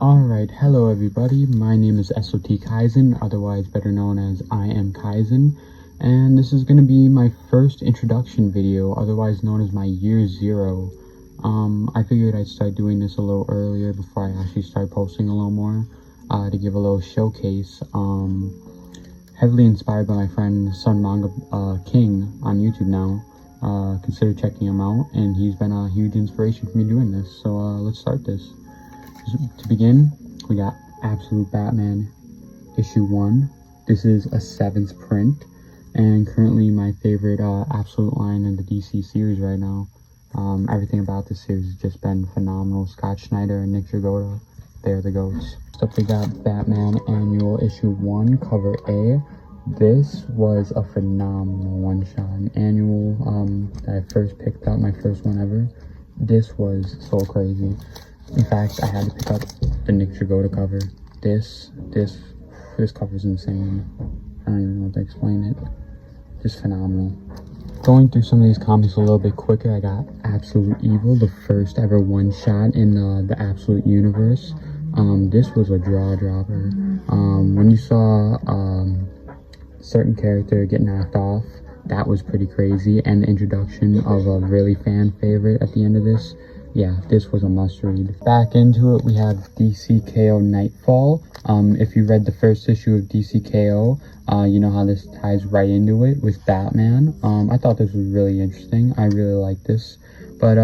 Alright, hello everybody, my name is Sot.Kaizen, otherwise better known as I am Kaizen, and this is going to be my first introduction video, otherwise known as my year zero. I figured I'd start doing this a little earlier before I actually start posting a little more, to give a little showcase. Heavily inspired by my friend Sun Manga King on YouTube now. Consider checking him out, and he's been a huge inspiration for me doing this, so let's start this. To begin, we got Absolute Batman issue 1. This is a 7th print, and currently my favorite Absolute line in the DC series right now. Everything about this series has just been phenomenal. Scott Snyder and Nick Dragotta, they're the goats. Next up, we got Batman Annual issue 1, cover A. This was a phenomenal one-shot, an annual that I first picked up, my first one ever. This was so crazy. In fact, I had to pick up the Nick Dragotta cover. This cover is insane. I don't even know how to explain it. Just phenomenal. Going through some of these comics a little bit quicker, I got Absolute Evil, the first ever one-shot in the Absolute universe. This was a jaw-dropper. When you saw certain character get knocked off, that was pretty crazy. And the introduction of a really fan favorite at the end of this. Yeah, this was a must-read. Back into it, we have DCKO Nightfall. If you read the first issue of DCKO, you know how this ties right into it with Batman. I thought this was really interesting. I really liked this, but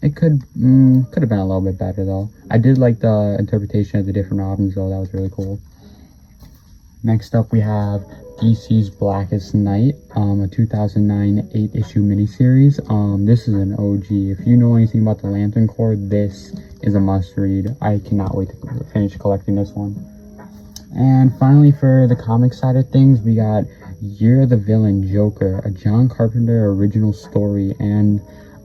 it could have been a little bit better though. I did like the interpretation of the different Robins though. That was really cool. Next up, we have DC's Blackest Night, a 2009 8-issue miniseries. This is an OG. If you know anything about the Lantern Corps, this is a must-read. I cannot wait to finish collecting this one. And finally, for the comic side of things, we got Year of the Villain Joker, a John Carpenter original story, and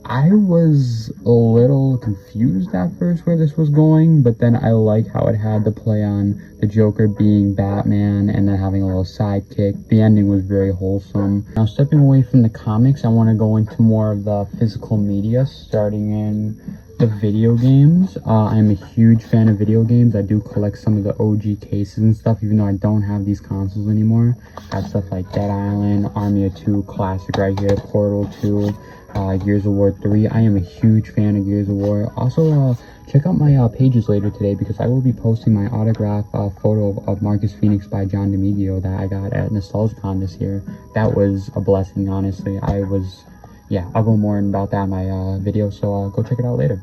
I was a little confused at first where this was going, but then I like how it had the play on the Joker being Batman and then having a little sidekick. The ending was very wholesome. Now, stepping away from the comics, I want to go into more of the physical media, starting in the video games. I'm a huge fan of video games. I do collect some of the OG cases and stuff, even though I don't have these consoles anymore. I have stuff like Dead Island, Army of 2, classic right here, Portal 2, Gears of War 3. I am a huge fan of Gears of War. Also, check out my pages later today because I will be posting my autograph photo of Marcus Phoenix by John DeMedio that I got at NostalgiaCon this year. That was a blessing, honestly. I'll go more about that in my video, so go check it out later.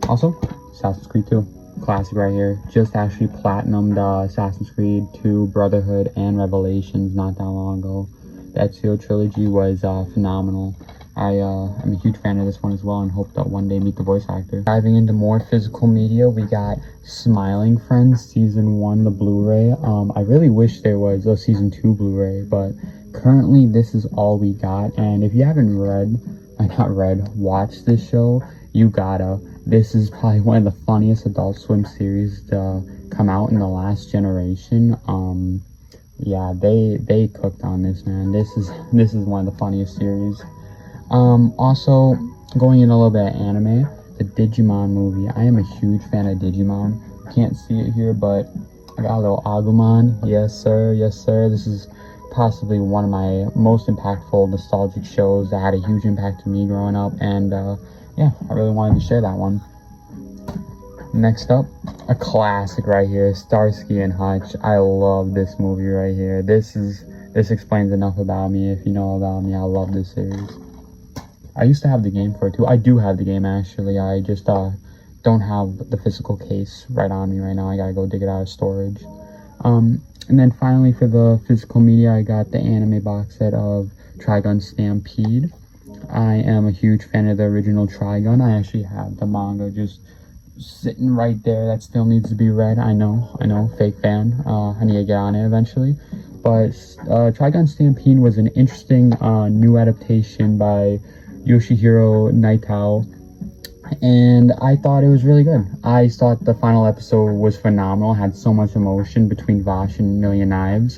Also, Assassin's Creed 2. Classic right here. Just actually platinumed Assassin's Creed 2, Brotherhood, and Revelations not that long ago. The Ezio trilogy was phenomenal. I'm a huge fan of this one as well and hope to one day meet the voice actor. Diving into more physical media, we got Smiling Friends Season 1, the Blu-ray. I really wish there was a Season 2 Blu-ray, but currently this is all we got. And if you haven't watched this show, you gotta. This is probably one of the funniest Adult Swim series to come out in the last generation. Yeah, they cooked on this, man. This is one of the funniest series. Also, going in a little bit of anime, the Digimon movie. I am a huge fan of Digimon. Can't see it here, but I got a little Agumon. Yes, sir. Yes, sir. This is possibly one of my most impactful nostalgic shows that had a huge impact to me growing up, and yeah, I really wanted to share that one. Next up, a classic right here, Starsky and Hutch. I love this movie right here. This explains enough about me. If you know about me, I love this series. I used to have the game for it too. I do have the game actually. I just don't have the physical case right on me right now. I gotta go dig it out of storage. And then finally for the physical media, I got the anime box set of Trigun Stampede. I am a huge fan of the original Trigun. I actually have the manga just sitting right there that still needs to be read. I know, fake fan. I need to get on it eventually. But Trigun Stampede was an interesting new adaptation by Yoshihiro Naitao, and I thought it was really good. I thought the final episode was phenomenal. It had so much emotion between Vash and Million Knives,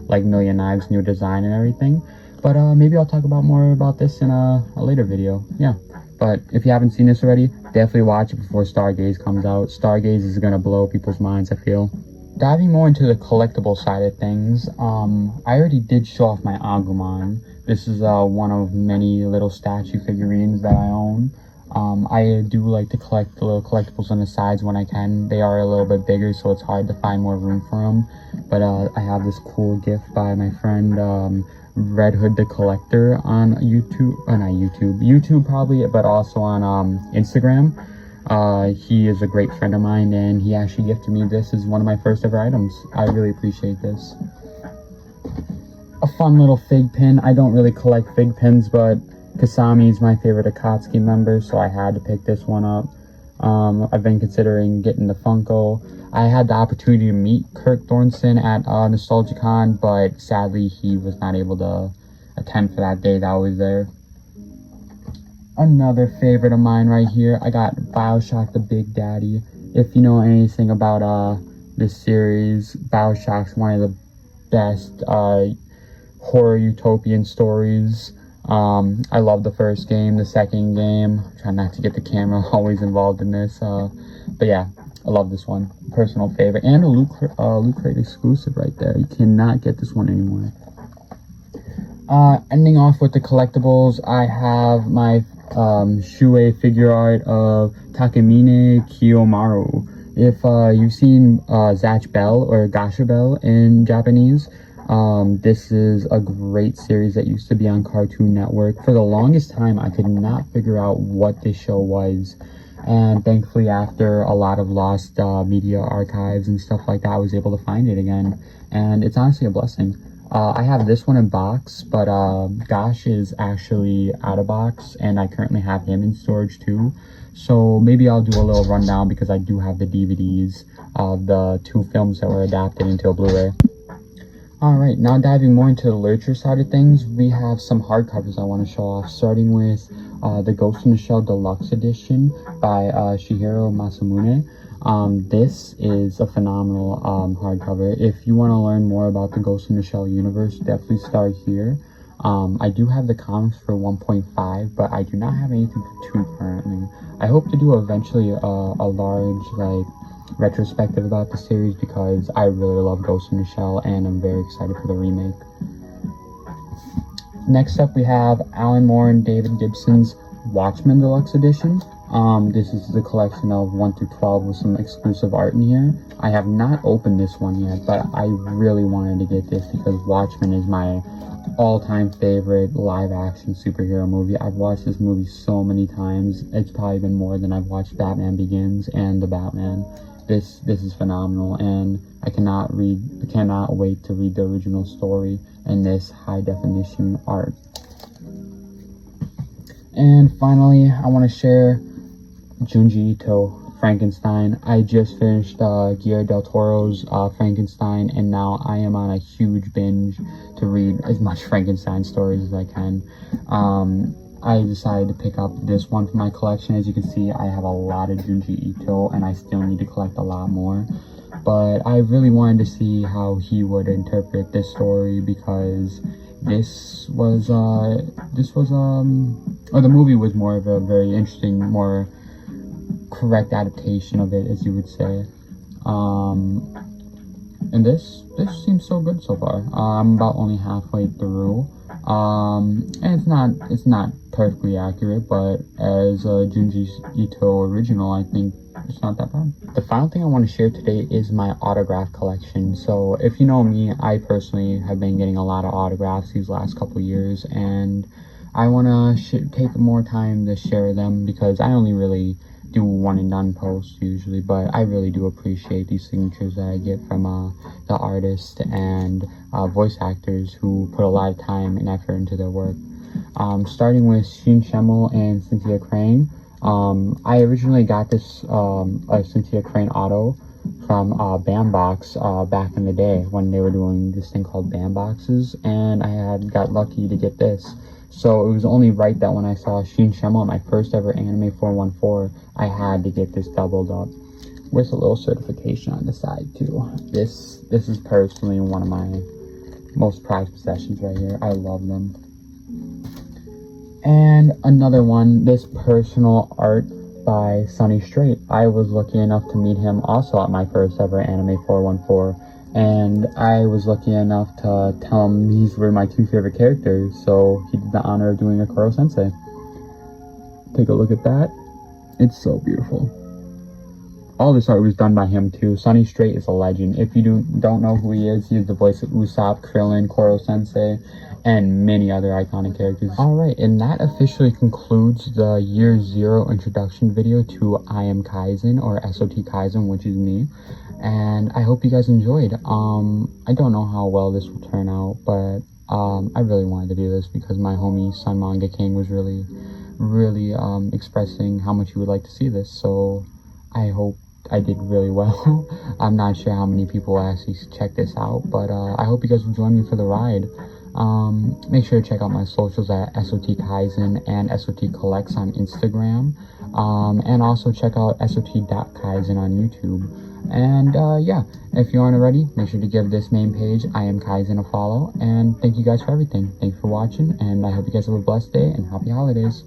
like Million Knives' new design and everything. But maybe I'll talk about more about this in a later video. Yeah. But if you haven't seen this already, definitely watch it before Stargaze comes out. Stargaze is gonna blow people's minds, I feel. Diving more into the collectible side of things, I already did show off my Agumon. This is one of many little statue figurines that I own. I do like to collect the little collectibles on the sides when I can. They are a little bit bigger, so it's hard to find more room for them. But I have this cool gift by my friend Red Hood the Collector on YouTube, not YouTube probably, but also on Instagram. He is a great friend of mine, and he actually gifted me this as one of my first ever items. I really appreciate this. A fun little fig pin. I don't really collect fig pins, but Kasami is my favorite Akatsuki member, so I had to pick this one up. I've been considering getting the Funko. I had the opportunity to meet Kirk Thornton at NostalgiaCon, but sadly he was not able to attend for that day that I was there. Another favorite of mine right here, I got BioShock the Big Daddy. If you know anything about this series, BioShock's one of the best horror utopian stories. I love the first game, the second game. I try not to get the camera always involved in this, but yeah, I love this one. Personal favorite, and a Loot Crate exclusive right there. You cannot get this one anymore. Ending off with the collectibles, I have my Shuei figure art of Takamine Kiyomaru. If you've seen Zatch Bell or Gasha Bell in Japanese, this is a great series that used to be on Cartoon Network. For the longest time, I could not figure out what this show was. And thankfully, after a lot of lost media archives and stuff like that, I was able to find it again. And it's honestly a blessing. I have this one in box, but Gosh is actually out of box, and I currently have him in storage too. So maybe I'll do a little rundown because I do have the DVDs of the 2 films that were adapted into a Blu-ray. Alright, now diving more into the literature side of things, we have some hardcovers I want to show off, starting with the Ghost in the Shell Deluxe Edition by Shigeru Masamune. This is a phenomenal hardcover. If you want to learn more about the Ghost in the Shell universe, definitely start here. I do have the comics for 1.5, but I do not have anything for 2 currently. I hope to do eventually a large retrospective about the series because I really love Ghost in the Shell and I'm very excited for the remake. Next up we have Alan Moore and David Gibson's Watchmen Deluxe Edition. This is the collection of 1 through 12 with some exclusive art in here. I have not opened this one yet, but I really wanted to get this because Watchmen is my all-time favorite live-action superhero movie. I've watched this movie so many times. It's probably been more than I've watched Batman Begins and The Batman. This is phenomenal, and I cannot wait to read the original story and this high-definition art. And finally, I want to share Junji Ito, Frankenstein. I just finished Guillermo del Toro's Frankenstein, and now I am on a huge binge to read as much Frankenstein stories as I can. I decided to pick up this one for my collection. As you can see, I have a lot of Junji Ito, and I still need to collect a lot more. But I really wanted to see how he would interpret this story because the movie was more of a very interesting, more correct adaptation of it, as you would say. And this seems so good so far. I'm about only halfway through. And it's not perfectly accurate, but as a Junji Ito original, I think it's not that bad. The final thing I want to share today is my autograph collection. So if you know me, I personally have been getting a lot of autographs these last couple years, and I want to take more time to share them because I only really do one and done posts usually, but I really do appreciate these signatures that I get from the artists and voice actors who put a lot of time and effort into their work. Starting with Shin Shemmel and Cynthia Crane. I originally got this Cynthia Crane auto from Bambox back in the day when they were doing this thing called Bamboxes, and I got lucky to get this. So it was only right that when I saw Shin Shemmel at my first ever Anime 414, I had to get this doubled up with a little certification on the side too. This is personally one of my most prized possessions right here. I love them. And another one, this personal art by Sunny Straight. I was lucky enough to meet him also at my first ever Anime 414, and I was lucky enough to tell him these were my two favorite characters, so he did the honor of doing a Koro Sensei. Take a look at that. It's so beautiful. All this art was done by him too. Sunny Straight is a legend. If you don't know who he is the voice of Usopp, Krillin, Koro Sensei, and many other iconic characters. Alright, and that officially concludes the Year Zero introduction video to I Am Kaizen, or Sot.Kaizen, which is me. And I hope you guys enjoyed. I don't know how well this will turn out, but I really wanted to do this because my homie Sun Manga King was really expressing how much he would like to see this, so I hope I did really well. I'm not sure how many people actually check this out, but I hope you guys will join me for the ride. Make sure to check out my socials at Sot.Kaizen and Sot.Collects on Instagram, and also check out Sot.Kaizen on YouTube. And yeah, if you aren't already, make sure to give this main page, I Am Kaizen, a follow. And thank you guys for everything. Thanks for watching, and I hope you guys have a blessed day and happy holidays.